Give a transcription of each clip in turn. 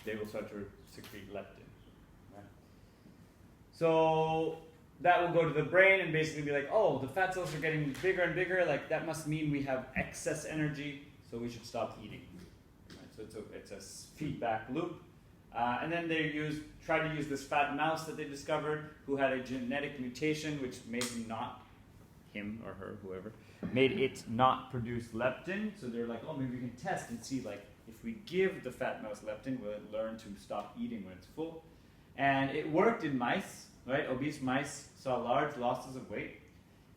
they will start to secrete leptin. Right? So that will go to the brain and basically be like, oh, the fat cells are getting bigger and bigger. Like that must mean we have excess energy, so we should stop eating. Right? So it's a feedback loop. And then they tried to use this fat mouse that they discovered who had a genetic mutation which made him or her, whoever, made it not produce leptin. So they're like, oh, maybe we can test and see like if we give the fat mouse leptin, will it learn to stop eating when it's full? And it worked in mice, right? Obese mice saw large losses of weight.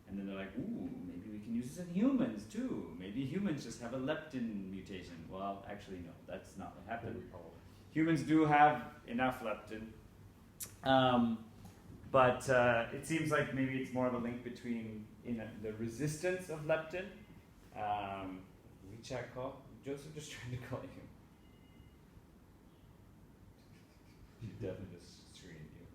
And then they're like, ooh, maybe we can use this in humans too. Maybe humans just have a leptin mutation. Well, actually, no, that's not what happened. Humans do have enough leptin. But it seems like maybe it's more of a link between the resistance of leptin. WeChat call. Joseph just trying to call you. He definitely just screened you.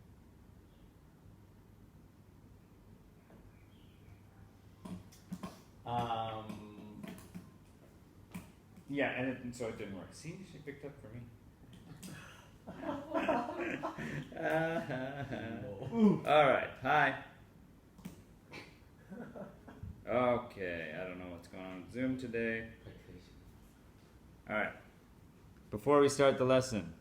Yeah, and so it didn't work. See, she picked up for me. All right, hi. Okay, I don't know what's going on with Zoom today. All right, before we start the lesson,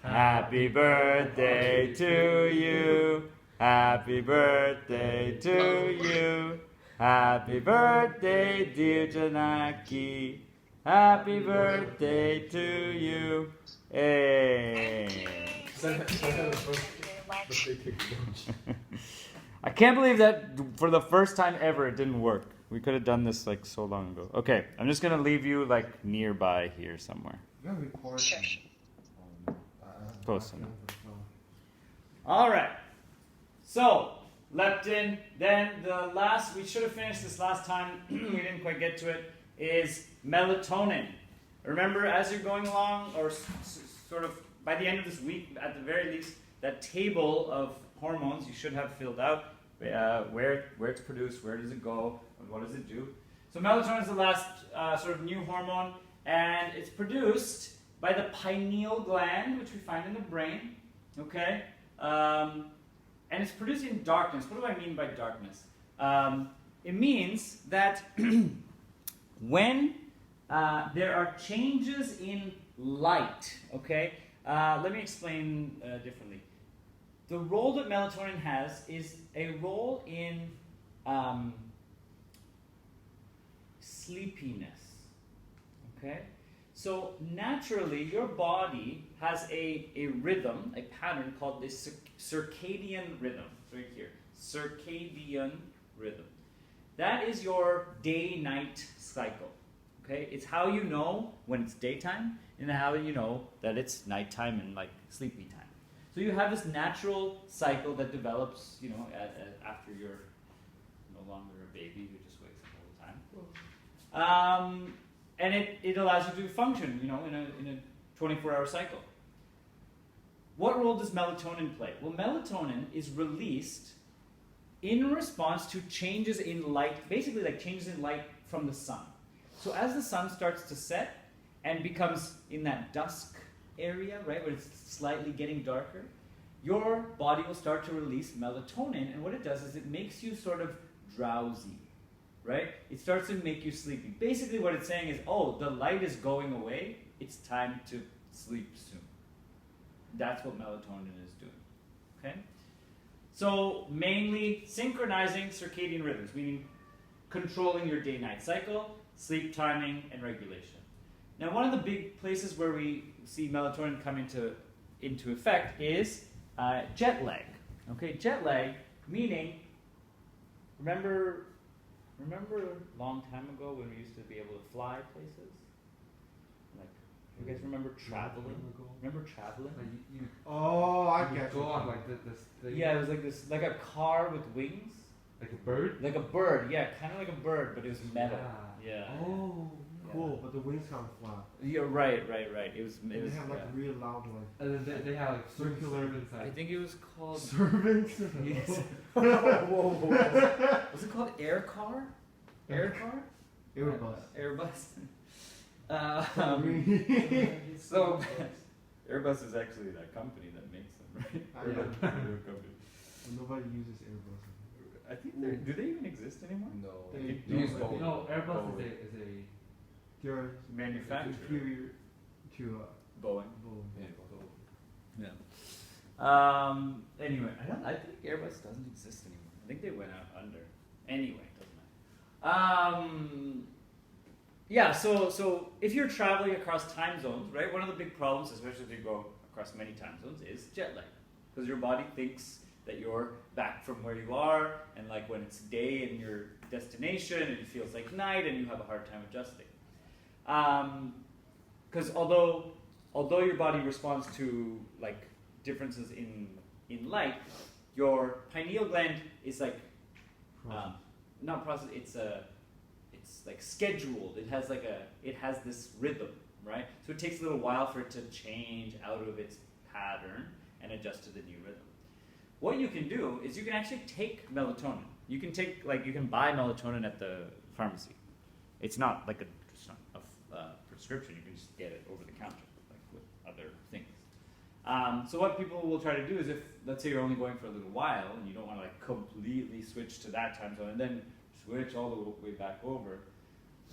happy birthday to you. Happy birthday to you. Happy birthday, dear Janaki. Happy birthday to you. Hey. I can't believe that for the first time ever it didn't work. We could have done this like so long ago. Okay, I'm just gonna leave you like nearby here somewhere. Close enough. All right. So leptin. Then we should have finished this last time. We didn't quite get to it. Is melatonin. Remember, as you're going along, or sort of by the end of this week, at the very least, that table of hormones you should have filled out. Where it's produced, where does it go, and what does it do? So melatonin is the last sort of new hormone, and it's produced by the pineal gland, which we find in the brain. Okay, and it's produced in darkness. What do I mean by darkness? It means that when there are changes in light, okay? Let me explain differently. The role that melatonin has is a role in sleepiness, okay? So naturally, your body has a rhythm, a pattern called the circadian rhythm. Right here, circadian rhythm. That is your day-night cycle. Okay, it's how you know when it's daytime and how you know that it's nighttime and like sleepy time. So you have this natural cycle that develops, you know, after you're no longer a baby who just wakes up all the time. And it allows you to function, you know, in a 24-hour cycle. What role does melatonin play? Well, melatonin is released in response to changes in light, basically like changes in light from the sun. So as the sun starts to set and becomes in that dusk area, right, where it's slightly getting darker, your body will start to release melatonin, and what it does is it makes you sort of drowsy, right? It starts to make you sleepy. Basically what it's saying is, oh, the light is going away, it's time to sleep soon. That's what melatonin is doing, okay? So mainly synchronizing circadian rhythms, meaning controlling your day-night cycle, sleep timing, and regulation. Now, one of the big places where we see melatonin come into effect is jet lag. Okay, jet lag meaning, remember a long time ago when we used to be able to fly places? Like, you guys remember traveling? Remember traveling? Oh, I get go you. on like this thing. Yeah, it was like this, like a car with wings. Like a bird? Like a bird, yeah, kind of like a bird, but it was metal. Yeah. Oh, cool. But the wings kind of flat. Yeah, right. It was. And they have like real loud like. And then they have like circular inside. I think it was called. Servants. Yes. Whoa. Was it called air car? Air car? Airbus. Airbus. Green. So Airbus is actually that company that makes them, right? I know. Their company. Nobody uses Airbus. I think do they even exist anymore? No. They They use do. Boeing. No, Airbus Boeing. is a They're Manufacturer. inferior to Boeing. Boeing. Yeah. Yeah. Anyway, I think Airbus doesn't exist anymore. I think they went out under. Anyway, doesn't matter. Yeah. So if you're traveling across time zones, right? One of the big problems, especially if you go across many time zones, is jet lag, because your body thinks that you're back from where you are, and like when it's day in your destination, it feels like night, and you have a hard time adjusting. Because although your body responds to like differences in light, your pineal gland is like not processed. It's like scheduled. It has this rhythm, right? So it takes a little while for it to change out of its pattern and adjust to the new rhythm. What you can do is you can actually take melatonin. You can buy melatonin at the pharmacy. It's not like a prescription. You can just get it over the counter, like with other things. So what people will try to do is, if let's say you're only going for a little while and you don't want to like completely switch to that time zone and then switch all the way back over,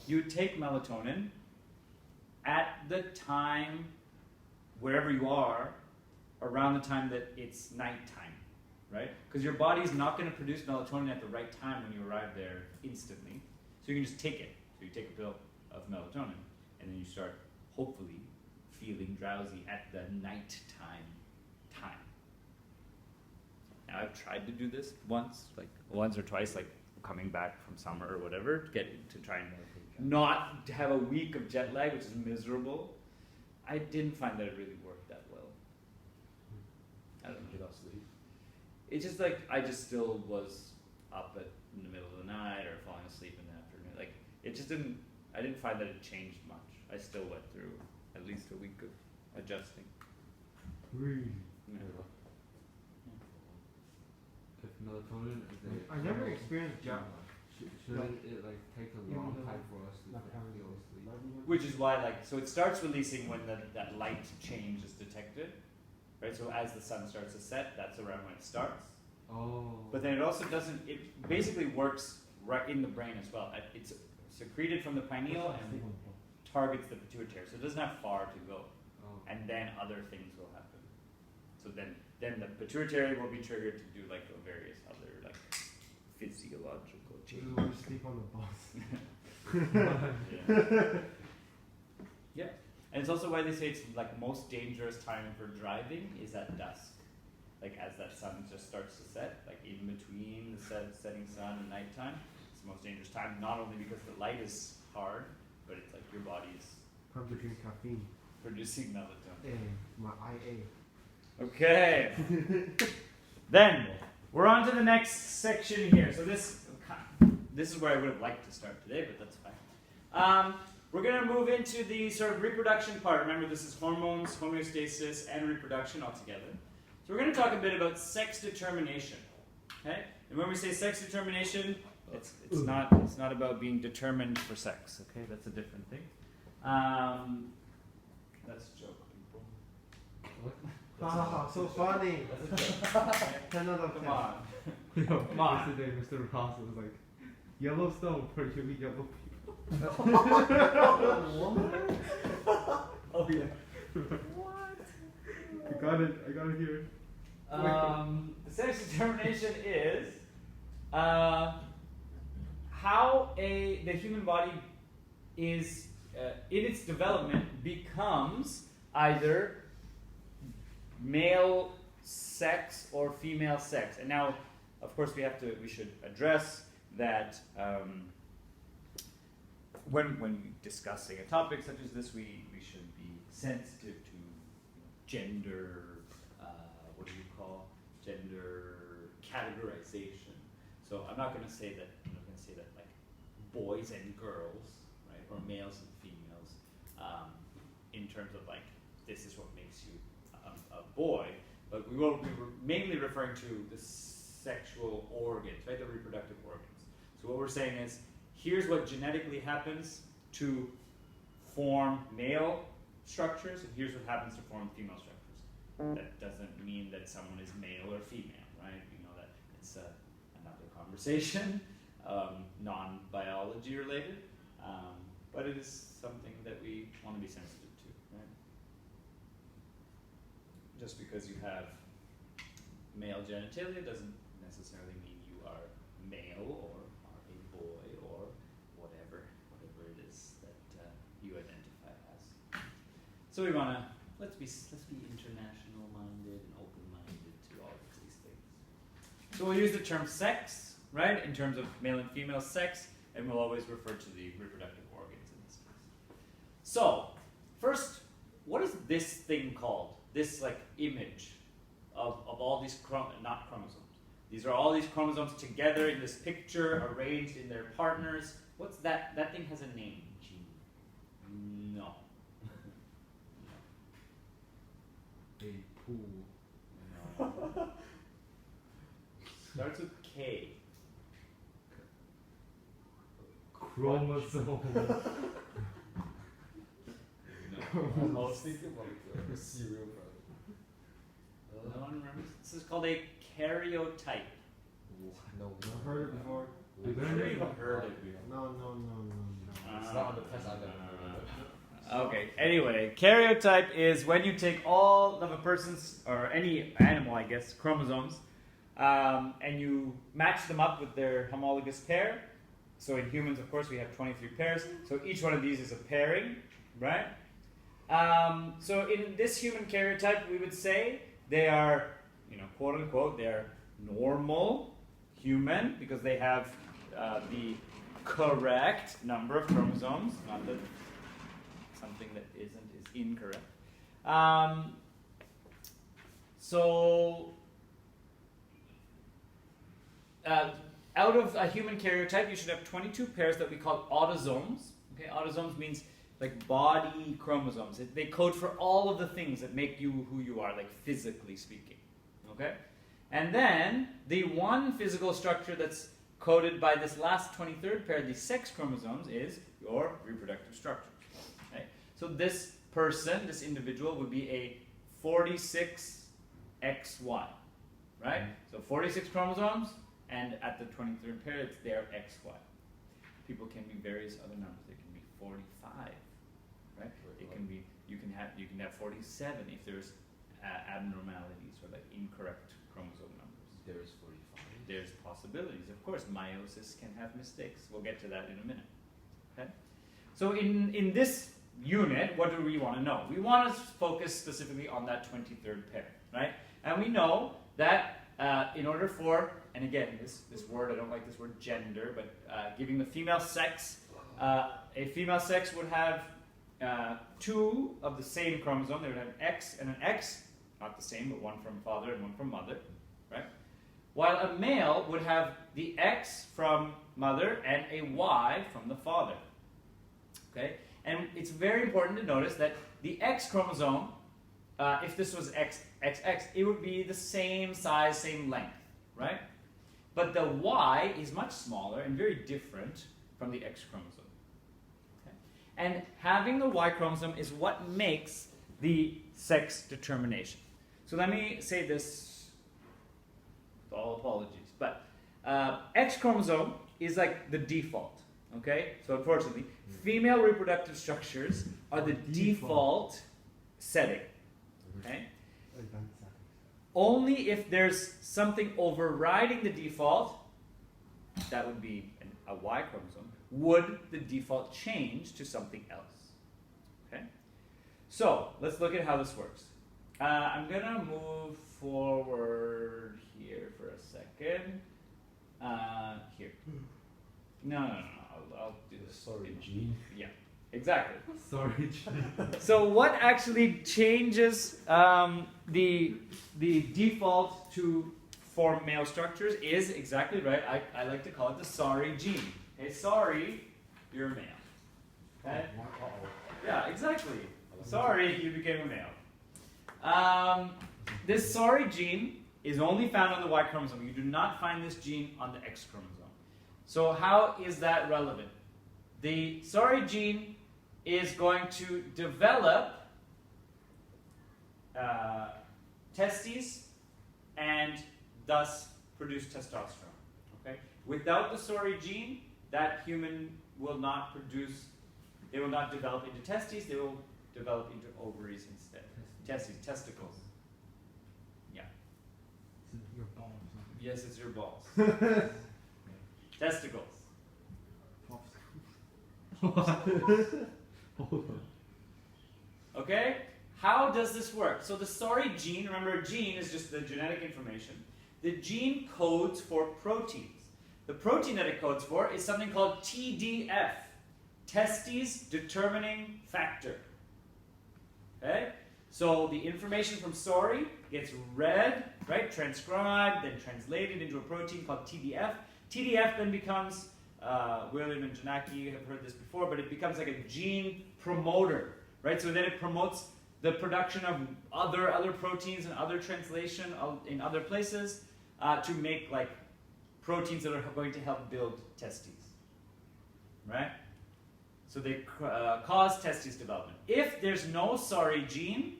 you take melatonin at the time wherever you are, around the time that it's nighttime, right? Because your body's not going to produce melatonin at the right time when you arrive there instantly. So you can just take it. So you take a pill of melatonin, and then you start hopefully feeling drowsy at the nighttime time. Now I've tried to do this once or twice, like coming back from summer or whatever, to try and not have a week of jet lag, which is miserable. I didn't find that it really worked that well. I don't know. Get off sleep. It's just like I just still was up in the middle of the night or falling asleep in the afternoon. Like it just didn't. I didn't find that it changed much. I still went through at least a week of adjusting. Really? Yeah. if melatonin is a. I never experienced jet lag. Shouldn't it like take a Even long though time for us to Not like, having feel asleep? Which is why, so it starts releasing when that light change is detected, right? So as the sun starts to set, that's around when it starts. Oh. But then it also doesn't. It basically works right in the brain as well. It's secreted from the pineal and targets the pituitary, so it doesn't have far to go. Oh. And then other things will happen. So then the pituitary will be triggered to do like various other like physiological This is changes. when you sleep on the bus. Yeah. Yeah. And it's also why they say it's like most dangerous time for driving is at dusk. Like as that sun just starts to set, like in between the setting sun and nighttime, it's the most dangerous time, not only because the light is hard, but it's like your body is Time to drink caffeine. producing melatonin. My IA. Okay. Then we're on to the next section here. So this is where I would have liked to start today, but that's fine. We're going to move into the sort of reproduction part. Remember, this is hormones, homeostasis, and reproduction all together. So we're going to talk a bit about sex determination. Okay? And when we say sex determination, it's not about being determined for sex. Okay, that's a different thing. That's a joke, people. What? Haha, so funny. That's a joke. 10 out of 10. Come on. Yo, Come on. yesterday Mr. Ross was like, Yellowstone for you yellow people. Oh yeah. I got it here. The sex determination is how the human body is in its development becomes either male sex or female sex. And now, of course, we should address that when discussing a topic such as this, we should be sensitive to gender. What do you call gender categorization? So I'm not going to say that. I'm not going to say that like boys and girls, right, or males and females, in terms of like this is what makes you a boy. But we were mainly referring to the sexual organs, right, the reproductive organs. So what we're saying is here's what genetically happens to form male structures, and here's what happens to form female structures. That doesn't mean that someone is male or female, right? We know that it's another conversation, non-biology related, but it is something that we want to be sensitive to, right? Just because you have male genitalia doesn't necessarily mean you are male or are a boy or whatever it is that you identify as. So we want to let's be international minded and open minded to all of these things. So we'll use the term sex, right, in terms of male and female sex, and we'll always refer to the reproductive organs in this case. So first, what is this thing called? This like image of all these not chromosomes. These are all these chromosomes together in this picture, arranged in their partners. What's that? That thing has a name. Gene. No. A pool. No. Starts with K. Chromosome. No. I was thinking about like a cereal brand. No one remembers? This is called a karyotype. No. I've heard it before. I'm sure you've heard it. No. It's not on the test I've ever heard. Okay, anyway, karyotype is when you take all of a person's, or any animal, I guess, chromosomes, and you match them up with their homologous pair. So in humans, of course, we have 23 pairs. So each one of these is a pairing, right? So in this human karyotype, we would say they are, quote unquote, they're normal human because they have the correct number of chromosomes, not that something that isn't is incorrect. Out of a human karyotype, you should have 22 pairs that we call autosomes. Okay, autosomes means like body chromosomes. They code for all of the things that make you who you are, like physically speaking. Okay, and then the one physical structure that's coded by this last 23rd pair, the sex chromosomes, is your reproductive structure. Okay? So this person, this individual, would be a 46XY, right? So 46 chromosomes, and at the 23rd pair, it's their XY. People can be various other numbers. They can be 45, right? It can be you can have 47 if there's abnormalities or like incorrect chromosome numbers. There's 45. There's possibilities, of course. Meiosis can have mistakes. We'll get to that in a minute. Okay. So in this unit, what do we want to know? We want to focus specifically on that 23rd pair, right? And we know that in order for, and again, this word, I don't like this word gender, but giving the female sex, a female sex would have two of the same chromosome. They would have an X and an X, not the same, but one from father and one from mother, right? While a male would have the X from mother and a Y from the father. Okay? And it's very important to notice that the X chromosome, if this was XXX, it would be the same size, same length, right? But the Y is much smaller and very different from the X chromosome. Okay? And having the Y chromosome is what makes the sex determination. So let me say this, with all apologies, but X chromosome is like the default, okay? So unfortunately, female reproductive structures are the default setting, okay? Only if there's something overriding the default, that would be a Y chromosome, would the default change to something else, okay? So let's look at how this works. I'm gonna move forward here for a second. Here. No. I'll do this. Sorry, Gene. Yeah, exactly. Sorry. So what actually changes the default to form male structures is exactly right. I like to call it the sorry gene. Okay, sorry, you're a male. Okay? Yeah, exactly. Sorry, you became a male. This sorry gene is only found on the Y chromosome. You do not find this gene on the X chromosome. So how is that relevant? The sorry gene is going to develop testes and thus produce testosterone. Okay? Without the sorry gene, that human will not produce, they will not develop into testes, they will develop into ovaries instead. Testes, testicles. Yeah. It's your balls. Yes, it's your balls. Testicles. Hold on. Okay? How does this work? So the sorry gene, remember a gene is just the genetic information. The gene codes for proteins. The protein that it codes for is something called TDF, testes determining factor. Okay? So the information from sorry gets read, right, transcribed, then translated into a protein called TDF. TDF then becomes, William and Janaki have heard this before, but it becomes like a gene promoter, right? So then it promotes the production of other proteins and other translation in other places to make like proteins that are going to help build testes, right? So they cause testes development. If there's no sorry gene,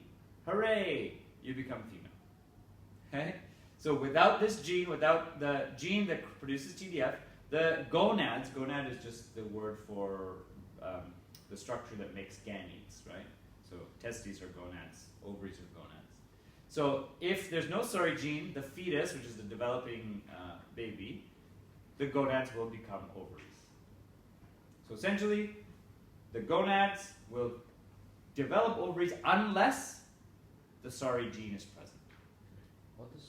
hooray, you become female. Okay? So without this gene, without the gene that produces TDF, the gonads, gonad is just the word for the structure that makes gametes, right? So testes are gonads, ovaries are gonads. So if there's no sorry gene, the fetus, which is the developing baby, the gonads will become ovaries. So essentially, the gonads will develop ovaries unless the sorry gene is present. What does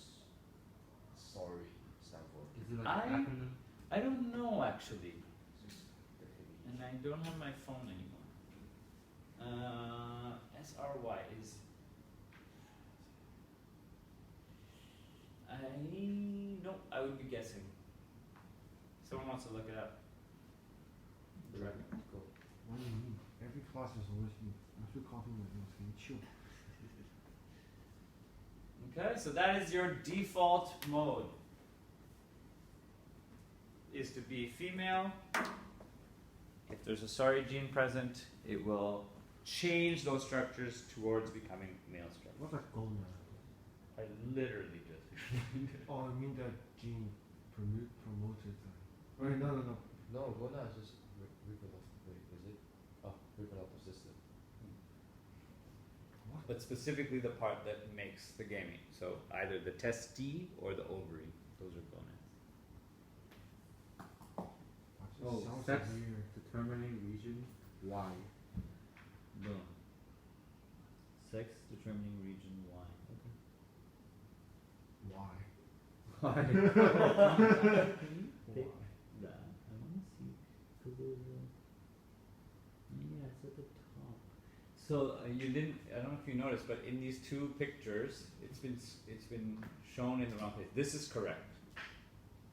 sorry stand for? Is it like an acronym? I don't know actually, Just the heavy- and I don't have my phone anymore. SRY is. I would be guessing. Someone wants to look it up. Right. Cool. What do you mean? Every class is always me. I'm still coughing my nose. Can you chill? Okay, so that is your default mode. Is to be female. If there's a sorry gene present, it will change those structures towards becoming male structure. What's a gonad? I literally just. Oh, I mean that gene promoted that. Wait, no. No, gonad is just reproductive. Wait, is it? Oh, reproductive system. But specifically the part that makes the gamete. So either the testis or the ovary. Those are gonads. Oh, sounds sex weird. determining region Y. Boom. Sex determining region Y. Why? Why? Okay. Why? That. I want to see. Yeah, it's at the top. So you didn't. I don't know if you noticed, but in these two pictures, it's been shown in the wrong place. This is correct,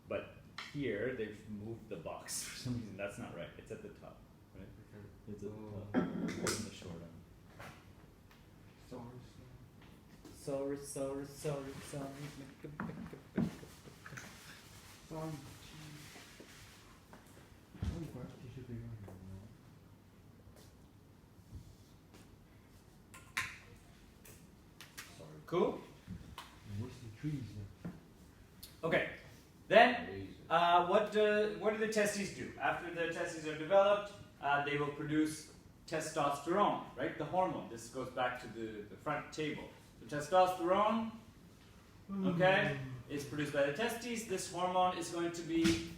but here they've moved the box for some reason. That's not right. It's at the top. Right? It's at the top. It's in the short end. Sorry. Sorry. Sorry. Oh, crap. You should be right here. Sorry. Cool. Where's the trees? Okay. Then Lazy. what do the testes do? After the testes are developed, they will produce testosterone, right? The hormone. This goes back to the front table. So testosterone, okay, is produced by the testes. This hormone is going to be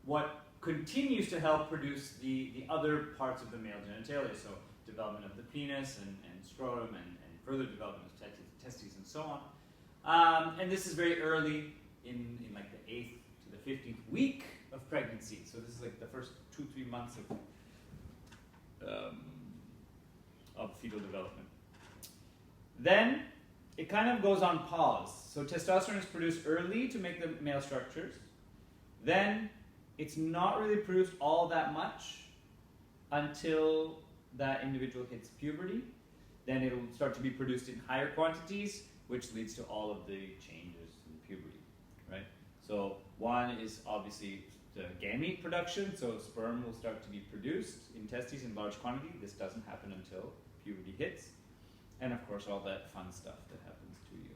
what continues to help produce the other parts of the male genitalia. So development of the penis and scrotum and further development of testes and so on. And this is very early in like the 8th to the 15th week of pregnancy. So this is like the first 2-3 months of fetal development. Then it kind of goes on pause. So testosterone is produced early to make the male structures. Then it's not really produced all that much until that individual hits puberty. Then it will start to be produced in higher quantities, which leads to all of the changes in puberty, right? So one is obviously gamete production, so sperm will start to be produced in testes in large quantity. This doesn't happen until puberty hits, and of course all that fun stuff that happens to you.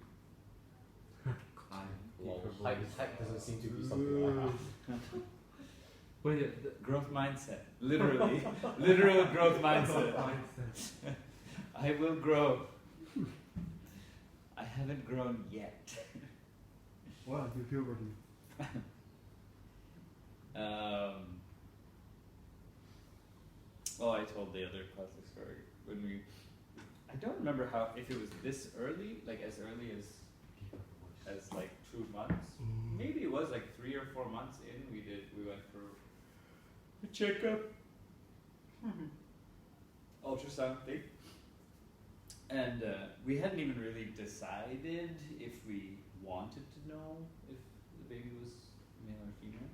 Lol, height doesn't seem to be something I have. Well, yeah, the growth mindset, literally, literal growth mindset. I will grow. I haven't grown yet. Wow, you puberty. Oh, I told the other classic story when we. I don't remember how if it was this early, like as early as like 2 months. Maybe it was like 3 or 4 months in. We went for a checkup, ultrasound thing, and we hadn't even really decided if we wanted to know if the baby was male or female.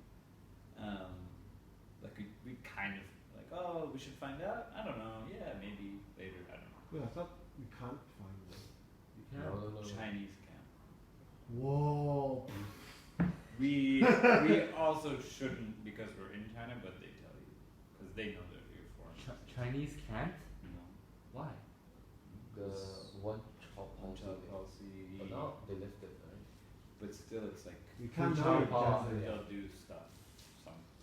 Like we kind of like, oh, we should find out. I don't know. Yeah, maybe later. I don't know. Wait, I thought we can't find it. You No. Chinese camp. Whoa. We also shouldn't because we're in China, but they tell you because they know that you're foreign. Chinese can't? No. Why? The one child One child policy. policy. But now they lifted, right? But still, it's like You can't Child know policy. it. they'll do stuff.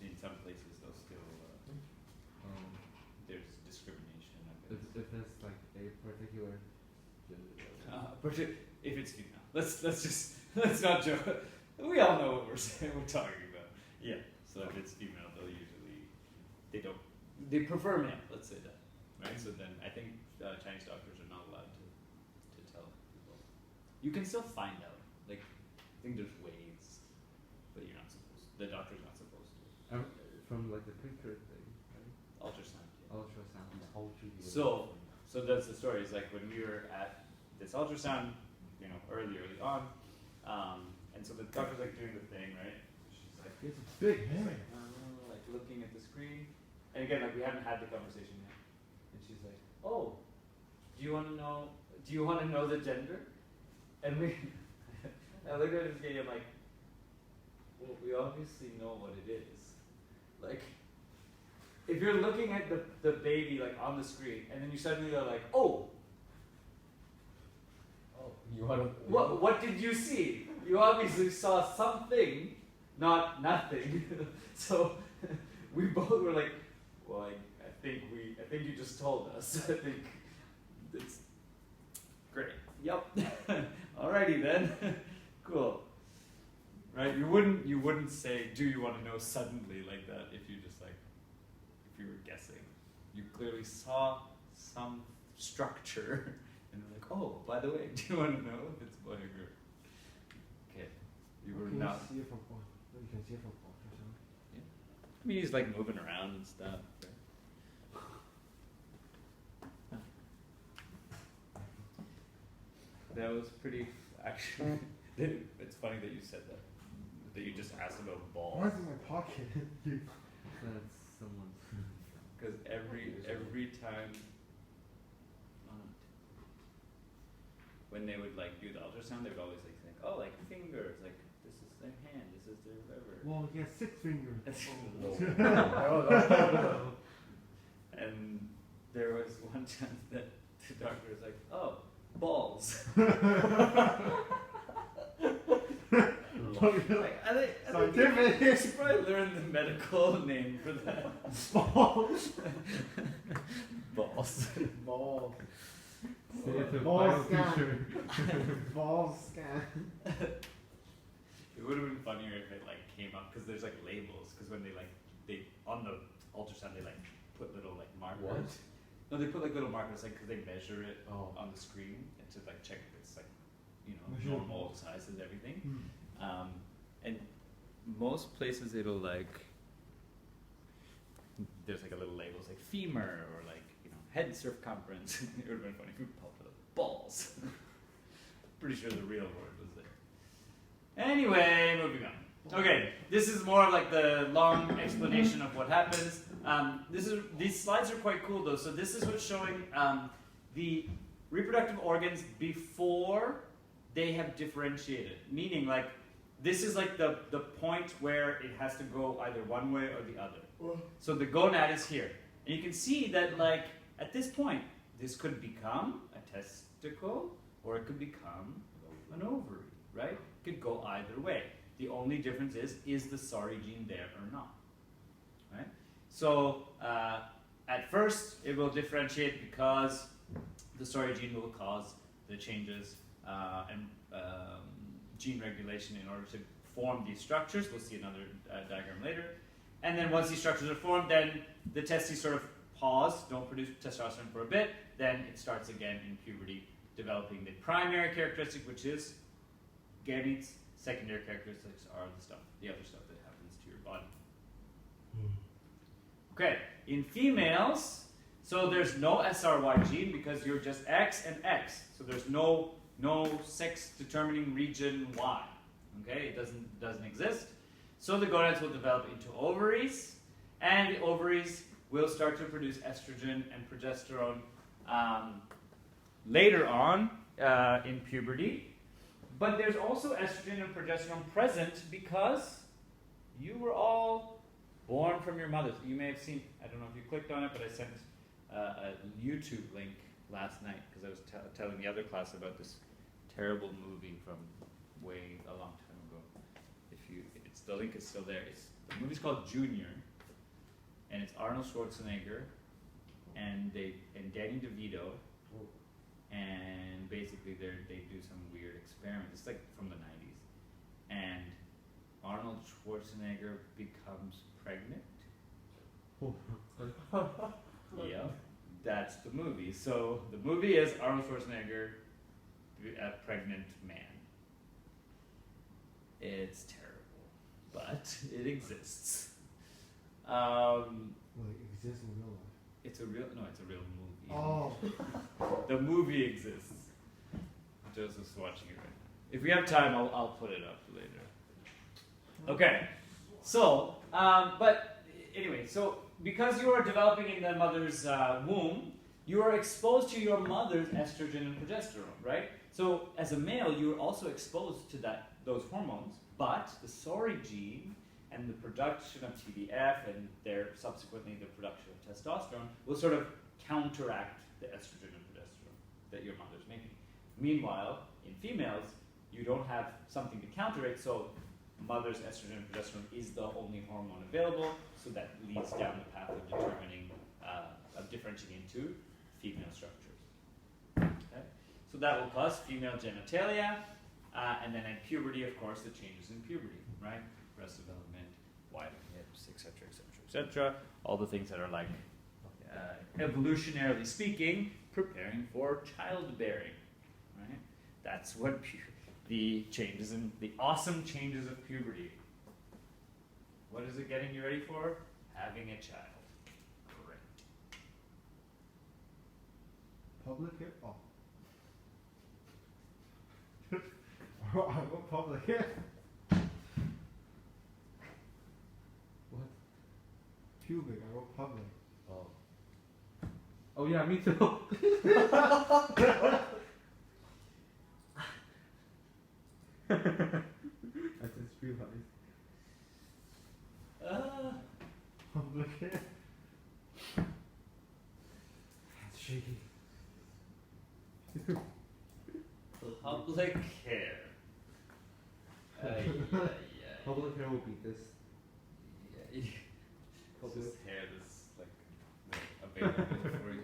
In some places, they'll still there's discrimination. I If guess. it's like a particular gender. If it's female, let's not joke. We all know what we're saying. We're talking about. Yeah. So if it's female, they'll usually they prefer male. Let's say that, right? So then I think Chinese doctors are not allowed to tell people. You can still find out. Like I think there's ways, but you're not supposed. The doctor's not supposed to. From like the picture thing, right? Ultrasound. Yeah. Ultrasound. Told you the So that's the story. It's like when we were at this ultrasound, early on, and so the doctor's like doing the thing, right? She's like, It's a big she's head. like, like looking at the screen, and again, like we haven't had the conversation yet, and she's like, oh, do you want to know the gender? And I look at this guy, I'm like, well, we obviously know what it is. Like, if you're looking at the baby like on the screen, and then you suddenly are like, oh, You want to? what did you see? You obviously saw something, not nothing. So we both were like, well, I think you just told us. I think it's great. Yep. Alrighty then. Cool. Right? You wouldn't say, do you want to know suddenly like that if you were guessing. You clearly saw some structure and you're like, oh, by the way, do you want to know if it's boy or girl? Okay. You were Can not. you see it from you can see it from ultrasound. I mean, he's like moving around and stuff. That was pretty. Actually, it's funny that you said that. That you just asked about balls. Why is it in my pocket? That's someone's. Because every time when they would like do the ultrasound, they would always like think, oh, like fingers, like this is their hand, this is their whatever. Well, he has 6 fingers. No. And there was one chance that the doctor was like, oh, balls. Like, I think Scientific. you should probably learn the medical name for that. Balls. Balls. Balls. See if the Ball final scan. picture. Ball scan. It would have been funnier if it like came up because there's like labels because when they on the ultrasound they like put little like markers. What? No, they put like little markers like because they measure it Oh. on the screen and to like check if it's like Measure. normal size and everything. And most places it'll like there's like a little label, it's like femur or like head circumference. It would have been funny if we popped up balls. Pretty sure the real word was there. Anyway, moving on. Okay, this is more of like the long explanation of what happens. These slides are quite cool though. So this is what's showing the reproductive organs before they have differentiated. Meaning like this is like the point where it has to go either one way or the other. So the gonad is here. And you can see that like at this point, this could become a testicle or it could become an ovary, right? It could go either way. The only difference is the SARI gene there or not, right? So at first it will differentiate because the SARI gene will cause the changes and gene regulation in order to form these structures. We'll see another diagram later. And then once these structures are formed, then the testes sort of pause, don't produce testosterone for a bit, then it starts again in puberty, developing the primary characteristic, which is gametes. Secondary characteristics are the other stuff that happens to your body. Okay, in females, so there's no SRY gene because you're just X and X. So there's no sex determining region Y. Okay, it doesn't exist. So the gonads will develop into ovaries, and the ovaries will start to produce estrogen and progesterone later on in puberty. But there's also estrogen and progesterone present because you were all born from your mothers. You may have seen, I don't know if you clicked on it, but I sent a YouTube link last night because I was telling the other class about this terrible movie from way a long time ago. The link is still there. The movie's called Junior, and it's Arnold Schwarzenegger and Danny DeVito, and basically they do some weird experiment. It's like from the 90s, and Arnold Schwarzenegger becomes pregnant. Yeah, that's the movie. So the movie is Arnold Schwarzenegger, a pregnant man. It's terrible, but it exists. Well, it exists in real life. It's a real movie. Oh. The movie exists. Joseph's watching it right now. If we have time, I'll put it up later. Okay, so but anyway, so because you are developing in the mother's womb, you are exposed to your mother's estrogen and progesterone, right? So as a male, you are also exposed to those hormones, but the SORI gene and the production of TDF and subsequently the production of testosterone will sort of counteract the estrogen and progesterone that your mother's making. Meanwhile, in females, you don't have something to counter it, so mother's estrogen and progesterone is the only hormone available, so that leads down the path of determining, of differentiating into female structures. Okay? So that will cause female genitalia, and then at puberty, of course, the changes in puberty, right? Breast development, wider hips, etc., etc., etc. All the things that are like, evolutionarily speaking, preparing for childbearing, right? That's what the awesome changes of puberty. What is it getting you ready for? Having a child. Great. Public here? Oh. I wrote public here. What? Pubic, I wrote public. Oh. Oh yeah, me too. I just realized. Public here. It's shaky. Public care. Public hair will be this. This hair is like available for you.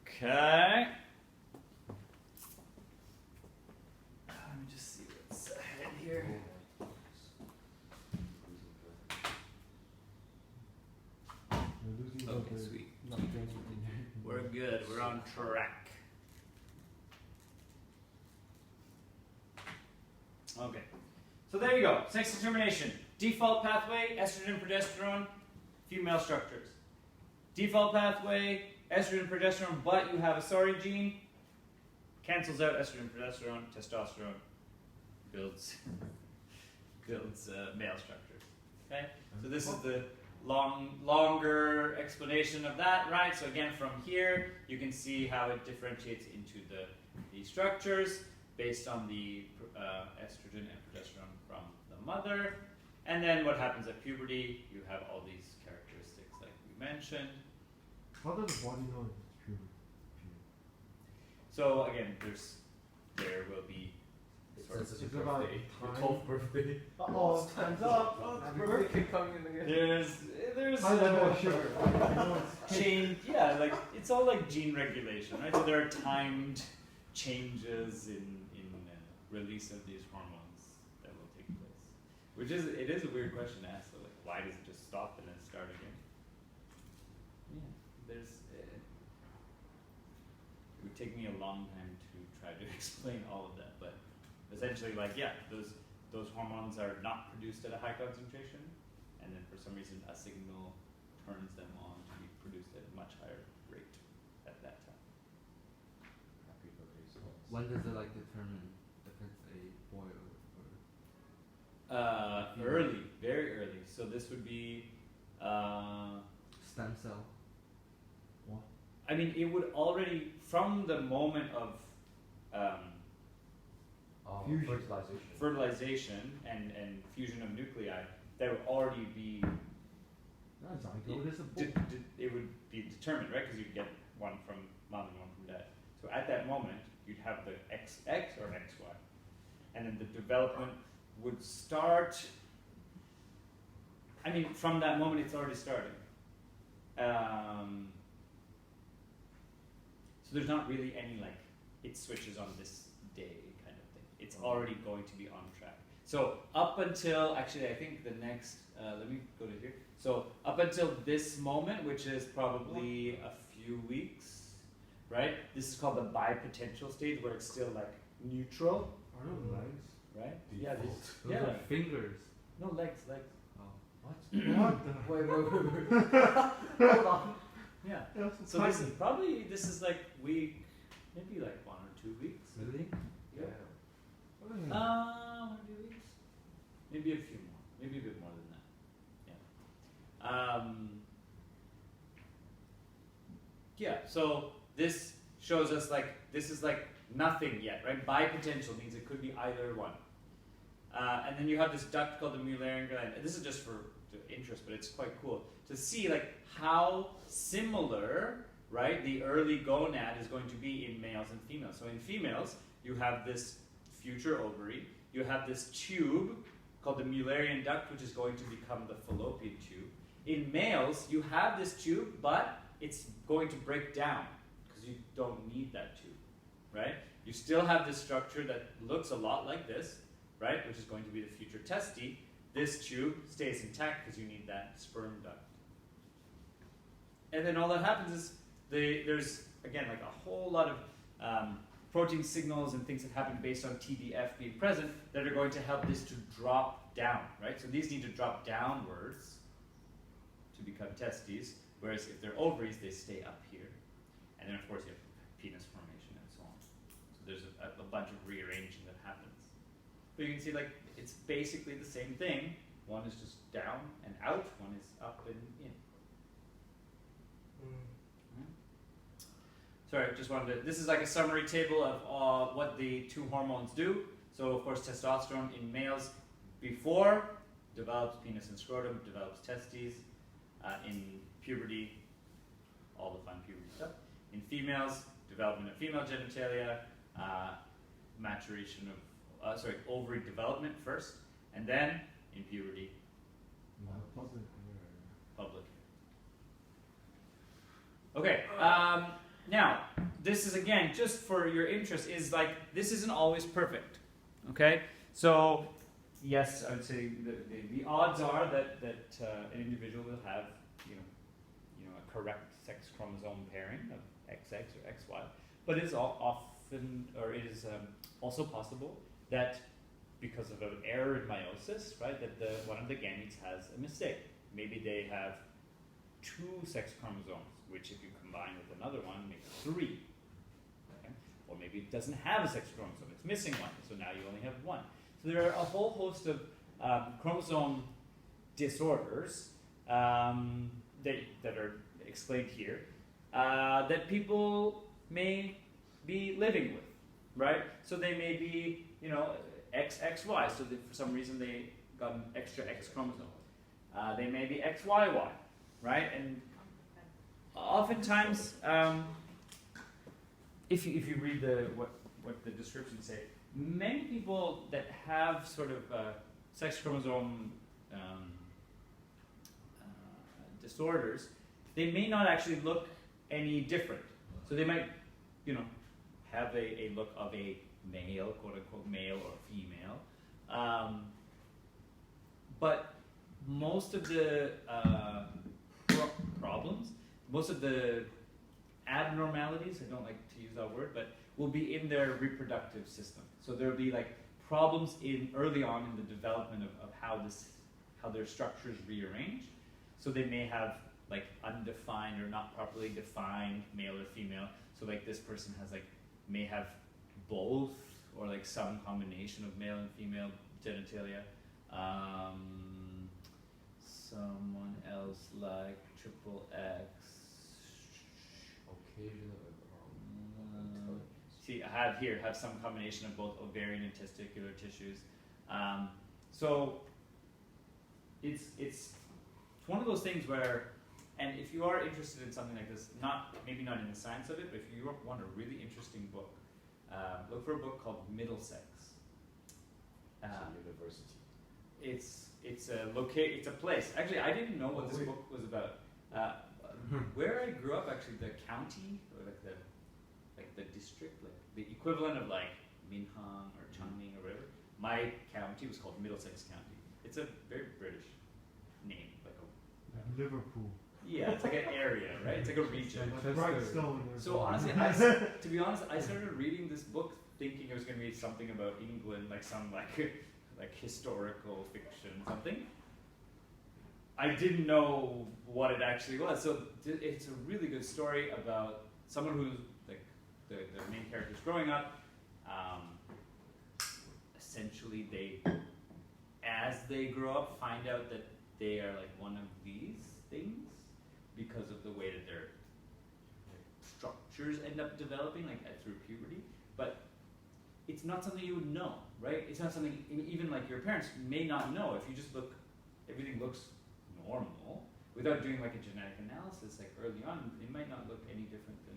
Okay. Let me just see what's ahead here. We're losing Okay, the sweet. not drinking. We're good. We're on track. Okay. So there you go. Sex determination. Default pathway, estrogen, progesterone, female structures. Default pathway, estrogen, progesterone, but you have a SORI gene. Cancels out estrogen, progesterone, testosterone, builds male structures. Okay? So this is the longer explanation of that, right? So again, from here, you can see how it differentiates into the structures. based on the estrogen and progesterone from the mother. And then what happens at puberty? You have all these characteristics like we mentioned. How does the body know it's puberty? So again, there will be sort of It's It's about birthday. time. The 12th birthday. Oh, time's up. Oh, Happy birthday coming in again. there's High level of sugar. You know, it's change, yeah, like it's all like gene regulation, right? So there are timed changes in release of these hormones that will take place, which is a weird question to ask. So like, why does it just stop and then start again? Yeah, there's. It would take me a long time to try to explain all of that, but essentially, like, yeah, those hormones are not produced at a high concentration, and then for some reason a signal turns them on to be produced at a much higher rate at that time. Happy birthday songs. When does it like determine if it's a boy or Early, very early. So this would be, stem cell? I mean, it would already, from the moment of Fusion. Fertilization. fertilization and fusion of nuclei, that would already be, not zygote, it's a it would be determined, right? Because you'd get one from mom and one from dad. So at that moment, you'd have the XX or XY. And then the development would start, I mean, from that moment, it's already starting. So there's not really any like, it switches on this day kind of thing. It's already going to be on track. So up until, actually I think the next, let me go to here. So up until this moment, which is probably a few weeks, right? This is called the bipotential stage where it's still like neutral, Are those legs? right? Yeah, Default. Those yeah. are fingers. No legs. Oh. What the? Wait. Hold on. Yeah. That's So this is like week, maybe like 1 or 2 weeks. Really? Yeah. 1 or 2 weeks, maybe a few more, maybe a bit more than that. Yeah. So this shows us like this is like nothing yet, right? Bipotential means it could be either one. And then you have this duct called the Mullerian gland. And this is just for interest, but it's quite cool to see like how similar, right, the early gonad is going to be in males and females. So in females, you have this future ovary. You have this tube called the Mullerian duct, which is going to become the fallopian tube. In males, you have this tube, but it's going to break down because you don't need that tube, right? You still have this structure that looks a lot like this, right, which is going to be the future testes. This tube stays intact because you need that sperm duct. And then all that happens is there's, again, like a whole lot of protein signals and things that happen based on TDF being present that are going to help this to drop down, right? So these need to drop downwards to become testes, whereas if they're ovaries, they stay up here. And then, of course, you have penis formation and so on. So there's a bunch of rearranging that happens. But you can see, like, it's basically the same thing. One is just down and out, one is up and in. Sorry, just wanted to, this is like a summary table of what the two hormones do. So of course testosterone in males before develops penis and scrotum, develops testes. In puberty, all the fun puberty stuff. In females, development of female genitalia, maturation of, ovary development first, and then in puberty, public. Okay, now, this is again, just for your interest, is like, this isn't always perfect, okay? So, yes, I would say the odds are that an individual will have, you know, a correct sex chromosome pairing of XX or XY, but it is often, or it is also possible that because of an error in meiosis, right, that one of the gametes has a mistake. Maybe they have 2 sex chromosomes, which if you combine with another one makes 3. Okay? Or maybe it doesn't have a sex chromosome, it's missing one, so now you only have 1. So there are a whole host of chromosome disorders that are explained here that people may be living with. right? So they may be, you know, XXY, so that for some reason they got an extra X chromosome. They may be XYY, right? And oftentimes, if you read what the descriptions say, many people that have sort of sex chromosome disorders, they may not actually look any different. So they might, you know, have a look of a male, quote unquote male or female. But most of the problems, most of the abnormalities, I don't like to use that word, but will be in their reproductive system. So there'll be like problems early on in the development of how their structures rearrange. So they may have like undefined or not properly defined male or female. So like this person may have both or like some combination of male and female genitalia. Someone else like triple X. Occasional See, I have some combination of both ovarian and testicular tissues. So it's one of those things where, and if you are interested in something like this, maybe not in the science of it, but if you want a really interesting book, look for a book called Middlesex. university. It's a place. Actually, I didn't know what this book was about. Where I grew up, actually, the county or the district, like the equivalent of like Minhang or Changning or whatever. My county was called Middlesex County. It's a very British name, like Liverpool. yeah, it's like an area, right? It's like a region. Like Brightstone. So honestly, to be honest, I started reading this book thinking it was going to be something about England, like some like historical fiction, something. I didn't know what it actually was. So it's a really good story about someone who's like the main character's growing up. Essentially, as they grow up, find out that they are like one of these things because of the way that their structures end up developing, like through puberty. But it's not something you would know, right? It's not something even like your parents may not know. If you just look, everything looks normal without doing like a genetic analysis. Like early on, it might not look any different than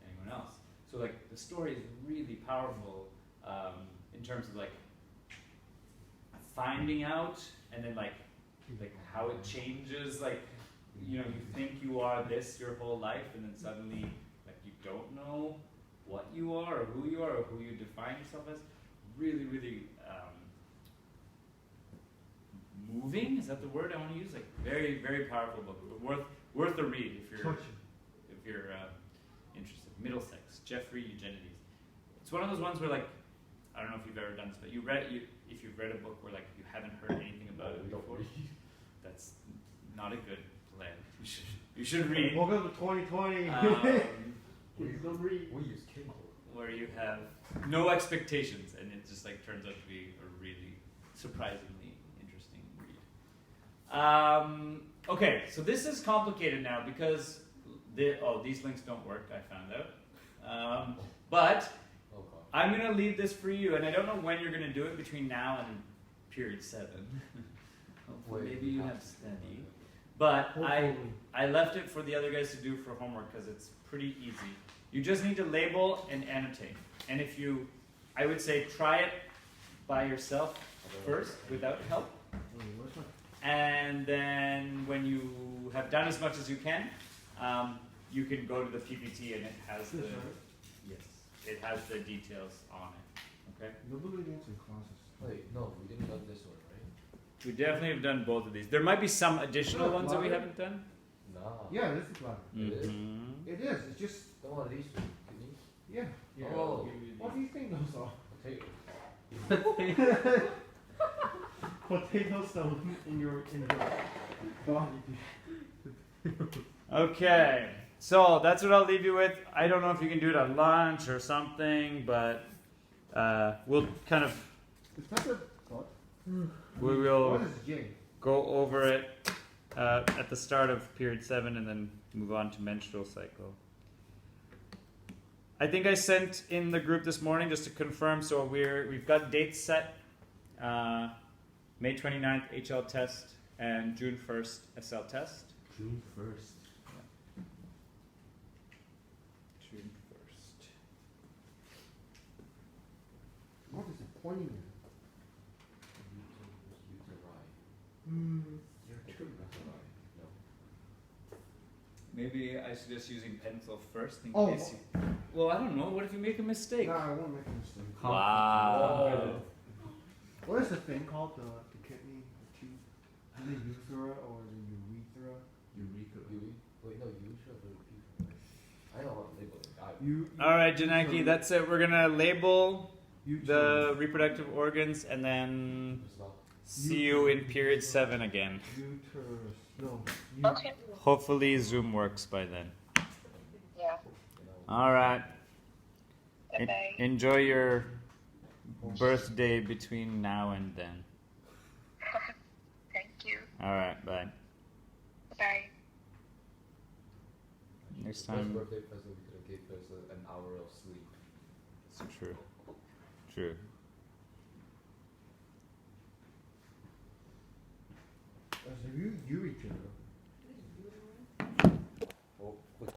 anyone else. So like the story is really powerful in terms of like finding out and then like how it changes. Like, you know, you think you are this your whole life, and then suddenly like you don't know what you are or who you are or who you define yourself as. Really, really moving. Is that the word I want to use? Like very, very powerful book. Worth a read if you're interested. Middlesex, Jeffrey Eugenides. It's one of those ones where like I don't know if you've ever done this, but if you've read a book where like you haven't heard anything about it before, that's not a good plan. You should read. Welcome to 2020. Please don't read. We use Kindle. Where you have no expectations, and it just like turns out to be a really surprisingly interesting read. Okay, so this is complicated now because these links don't work. I found out, but Oh god. I'm gonna leave this for you, and I don't know when you're gonna do it between now and period 7. Hopefully, Wait, maybe you how- have study, but Hopefully. I left it for the other guys to do for homework because it's pretty easy. You just need to label and annotate. And I would say try it by yourself first without help. Wait, what's my- And then when you have done as much as you can, you can go to the PPT and it has This, the, right? yes, it has the details on it. Okay? Nobody gets in classes. Wait, no, we didn't done this one, right? We definitely have done both of these. There might be some additional ones that we Louder. haven't done. Nah. Yeah, this is bladder. is? Mhm. It is. It's just Don't want these two. Kidneys? yeah. Yeah, Oh. I'll give you What the- do you think those are? Potato. Potato stone in your body. Okay, so that's what I'll leave you with. I don't know if you can do it at lunch or something, but we'll kind of Is that the what? we will What is J? go over it at the start of period 7 and then move on to menstrual cycle. I think I sent in the group this morning just to confirm. So we've got dates set. May 29th HL test and June 1st SL test. June 1st. June 1st. What is it pointing at? No. Maybe I suggest using pencil first in Oh. case you... Well, I don't know. What if you make a mistake? No, I won't make a mistake. Wow. What is the thing called? The kidney, the tube? Is it urethra or the urethra? Eureka. Wait, no, you should have people. I don't want to label it. You. All right, Janaki, that's it. We're gonna label the Uterus. reproductive organs and then It's not. see you in period 7 again. Uterus. No. Okay. Hopefully Zoom works by then. Yeah. All right. Bye bye. Enjoy your birthday between now and then. Thank you. All right, bye. Bye. Next Best time. birthday present we could have gave us an hour of sleep. It's true. True. That's a urethra.